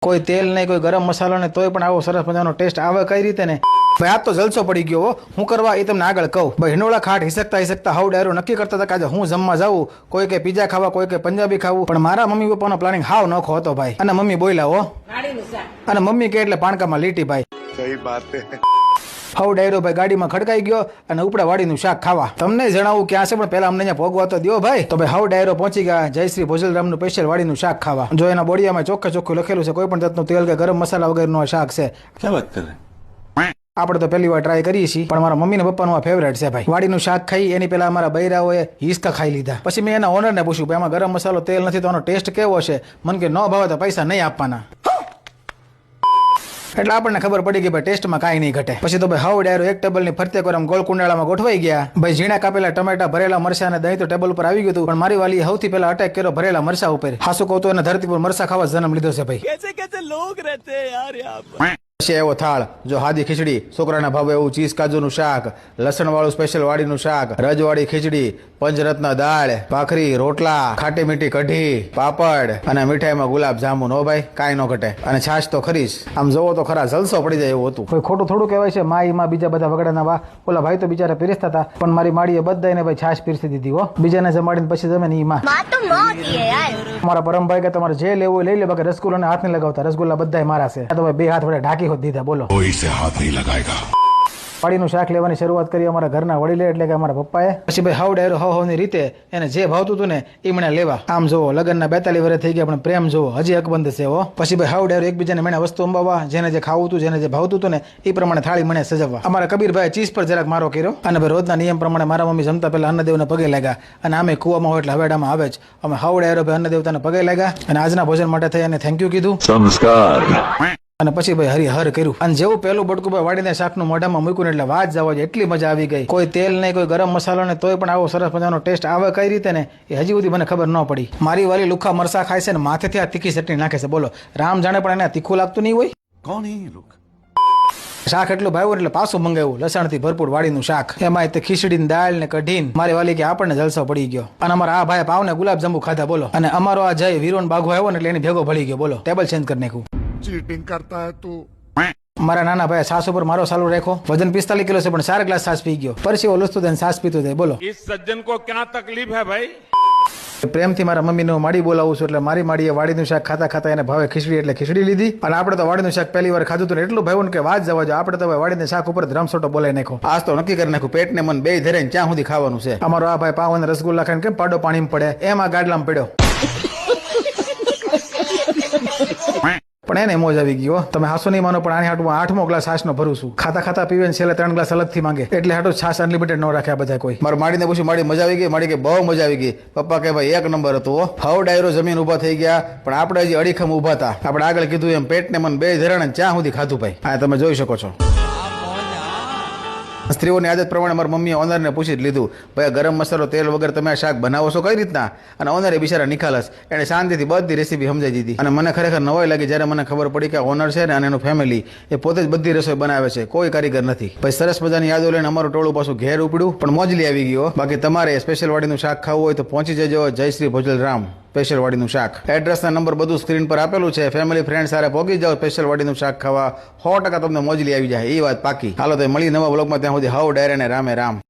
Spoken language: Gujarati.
કોઈ તેલ નહીં, કોઈ ગરમ મસાલો નહીં, તોય પણ આવો સરસ મજાનો ટેસ્ટ આવે કઈ રીતે ને ભાઈ? આ તો જલસો પડી ગયો. હું કરવા એ તમને આગળ કહું. ભાઈ હિંડોળા ખાટ હિસકતા હાવ ડાયરો નક્કી કરતા હતા કે આજે હું જમવા જાઉં. કોઈ કે પીઝા ખાવા, કોઈ કે પંજાબી ખાવું, પણ મારા મમ્મી પપ્પાનો પ્લાનિંગ હાવ નોખો હતો ભાઈ. અને મમ્મી બોલ્યા હો, અને મમ્મી કે એટલે પાણકામાં લીટી ભાઈ. સહી બાત હે. હાવ ડાયરો ભાઈ ગાડીમાં ખડકાઈ ગયો અને ઉપડા વાડીનું શાક ખાવા. તમને જણાવું ક્યાં છે, પણ પેલા અમને અહીંયા ભોગવા તો દો ભાઈ. તો ભાઈ હાવ ડાયરો પહોંચી ગયા જયશ્રી ભોજલરામનું સ્પેશિયલ વાડીનું શાક ખાવા. જો એના બોડિયામાં ચોખ્ખે ચોખ્ખું લખેલું છે કોઈ પણ જાતનું તેલ કે ગરમ મસાલા વગરનું શાક છે. ક્યાં વાત કરે? આપણે તો પહેલી વાર ટ્રાય કરીએ છીએ, પણ મારા મમ્મી ને પપ્પાનું આ ફેવરેટ છે ભાઈ. વાડીનું શાક ખાઈ એની પેલા અમારા બૈરાઓએ હિસકા ખાઈ લીધા. પછી મેં એના ઓનરને પૂછ્યું ભાઈ આમાં ગરમ મસાલો તેલ નથી તો આનો ટેસ્ટ કેવો છે? મને કે ન ભાવે તો પૈસા નહીં આપવાના. એટલે આપણને ખબર પડી ગઈ ભાઈ ટેસ્ટમાં કાંઈ નહીં ઘટે. પછી તો ભાઈ હાવ ડાયરો એક ટેબલ ની ફરતે કોરમ ગોળ કુંડાળામાં ગોઠવાઈ ગયા. ભાઈ ઝીણા કાપેલા ટમેટા, ભરેલા મરચા અને દહીં તો ટેબલ ઉપર આવી ગયું હતું, પણ મારી વાલીએ સૌથી પહેલા અટેક કર્યો ભરેલા મરચા ઉપર. હાસુ કહું તો એને ધરતી પર મરચા ખાવા જન્મ લીધો છે ભાઈ. कैसे कैसे लोग रहते हैं यार यहाँ पर। પછી એવો થાળ, જો હાદી ખીચડી, છોકરાના ભાવે એવું ચીઝ કાજુનું શાક, લસણ વાળું સ્પેશિયલ વાડીનું શાક, રજવાડી ખીચડી, પંચરત્ન દાળ, ભાખરી, રોટલા, ખાટી મીઠી કઢી, પાપડ અને મીઠાઈમાં ગુલાબ જામુન. હો ભાઈ કાંઈ ન ઘટે. અને છાશ તો ખરીશ. આમ જોવો તો ખરા જલસો પડી જાય એવું હતું. કોઈ ખોટું થોડું કહેવાય છે. માં બીજા બધા વગડાના વા ઓલા ભાઈ તો બિચારા પીરસતા હતા, પણ મારી માડીએ બધાને ભાઈ છાશ પીરસી દીધી. હો બીજાને જમાડીને પછી જમે ને ઈ માં. મારા પરમભાઈ કે તમારે જે લેવું લઈ લે, બાકી રસગુલ્લાને હાથ નહીં લગાવતા. રસગુલ્લા બધા મારા છે. આ તો ભાઈ બે હાથ વડે ઢાંકી દીધા. બોલો कोई से हाथ नहीं लगाएगा. વાડીનું શાક લેવાની શરૂઆત કરી અમારા ઘરના વડીલે એટલે કે અમારા પપ્પાએ. પછી ભાઈ હાવ ડાયરો હાવની રીતે એને જે ભાવતું હતું ને એ મને લેવા. આમ જોવો લગ્નના 42 વર્ષ થઈ ગયા પણ પ્રેમ જોવો હજી અકબંધ છે. હો પછી ભાઈ હાવ ડાયરો એકબીજાને મને વસ્તુ અંબાવવા, જેને જે ખાવું હતું, જેને જે ભાવતું હતું ને એ પ્રમાણે થાળી મને સજવવા. અમારા કબીરભાઈ ચીઝ પર જરાક મારો કર્યો. અને ભાઈ રોજના નિયમ પ્રમાણે મારા મમ્મી જમતા પહેલા અન્નદેવને પગે લાગ્યા. અને આમે કુવામાં હોય એટલે હવેડામાં આવે જ. અમે હાવ ડાયરો ભાઈ અન્નદેવતાને પગે લાગ્યા અને આજના ભોજન માટે થઈ અને થેન્ક યુ કીધું. संस्कार. અને પછી ભાઈ હરિહર કર્યું. અને જેવું પહેલું બટકું ભાઈ વાડીને શાકનું મોઢામાં મૂક્યું એટલે વાત જવા જાય એટલી મજા આવી ગઈ. કોઈ તેલ નહીં, કોઈ ગરમ મસાલો નહીં, તોય પણ આવો સરસ મજાનો ટેસ્ટ આવે કઈ રીતે ને એ હજી સુધી મને ખબર ન પડી. મારી વાલી લુખા મરસા ખાય છે ને માથેથી આ તીખી ચટણી નાખે છે. બોલો રામ જાણે પણ એને તીખું લાગતું નહીં હોય. कौन है ये लोग? શાક એટલું ભાવ્યું એટલે પાછું મંગાવ્યું લસણથી ભરપૂર વાડીનું શાક. એમાં તે ખીચડીની દાળ ને કઢીને મારી વાલી કે આપણને જલસો પડી ગયો. અને અમારા આ ભાઈ પાવને ગુલાબ જાંબુ ખાધા. બોલો અને અમારો આ જય વીરોન બાઘો આવ્યો ને એટલે એની ભેગો ભળી ગયો. બોલો ટેબલ ચેન્જ કરી નાખ્યું. चीटिंग करता है तू. મારા નાના ભાઈ સાસ ઉપર મારો સાલું રાખ્યો. વજન 45 કિલો છે પણ 4 ગ્લાસ છાશ પી ગયો. પછી ઓલો લસતું દઈને છાશ પીતું જાય. બોલો इस सज्जन को क्या तकलीफ है भाई? પ્રેમથી મારા મમ્મીને હું માડી બોલાવું છું એટલે મારી માડીએ વાડીનું શાક ખાતા ખાતા એને ભાવે ખીચડી એટલે ખીચડી લીધી. અને આપણે તો વાડીનું શાક પહેલી વાર ખાધું હતું ને એટલું ભાવ્યું કે વાત જવા જો. આપણે તો વાડીના શાક ઉપર ધ્રમસોટો બોલાઈ નાખો. આજ તો નક્કી કરી નાખ્યું પેટ ને મન બે ધરે ક્યાં સુધી ખાવાનું છે. અમારો આ ભાઈ પાવન રસગુલ્લા ખાઈને કેમ પાડો પાણીમાં પડે એમાં ગાડલામાં પડ્યો. પણ એને મોજ આવી ગયો. તમે હાસો નહીં માનો પણ આની હાટું 8મો ગ્લાસ છાશનો ભરું છું. ખાતા ખાતા પીવે ને છેલ્લે 3 ગ્લાસ અલગથી માંગે. એટલે હાટું છાશ અનલિમિટેડ ન રાખ્યા બધા કોઈ. મારું માડીને પૂછ્યું માડી મજા આવી ગઈ? માડી કે બહુ મજા આવી ગઈ. પપ્પા કે ભાઈ એક નંબર હતું. હાવ ડાયરો જમીન ઉભા થઈ ગયા પણ આપણે હજી અડીખમ ઉભા હતા. આપણે આગળ કીધું એમ પેટ ને મન બે ધરાણ ચા સુધી ખાધું ભાઈ. હા તમે જોઈ શકો છો. સ્ત્રીઓની આદત પ્રમાણે મારી મમ્મીએ ઓનરને પૂછી જ લીધું ભાઈ ગરમ મસાલો તેલ વગર તમે આ શાક બનાવો છો કઈ રીતના? અને ઓનરે બિચારા નિખાલસ એને શાંતિથી બધી રેસીપી સમજાવી દીધી. અને મને ખરેખર નવાઈ લાગી જ્યારે મને ખબર પડી કે ઓનર છે ને અને એનું ફેમિલી એ પોતે જ બધી રસોઈ બનાવે છે, કોઈ કારીગર નથી. ભાઈ સરસ મજાની યાદો લઈને અમારું ટોળું પાછું ઘેર ઉપડ્યું પણ મોજલી આવી ગયો. બાકી તમારે સ્પેશિયલ વાડીનું શાક ખાવું હોય તો પહોંચી જજો જયશ્રી ભોજલરામ સ્પેશિયલ વાડીનું શાક. એડ્રેસના નંબર બધું સ્ક્રીન પર આપેલું છે. ફેમિલી ફ્રેન્ડ સાથે પહોંચી જાઓ. સ્પેશિયલ વાડીનું શાક ખાવા 100% તમને મોજલી આવી જાય એ વાત પાકી. હાલો તો મળી નવા બ્લોગમાં. ત્યાં સુધી હાવ ડાયરે ને રામે રામ.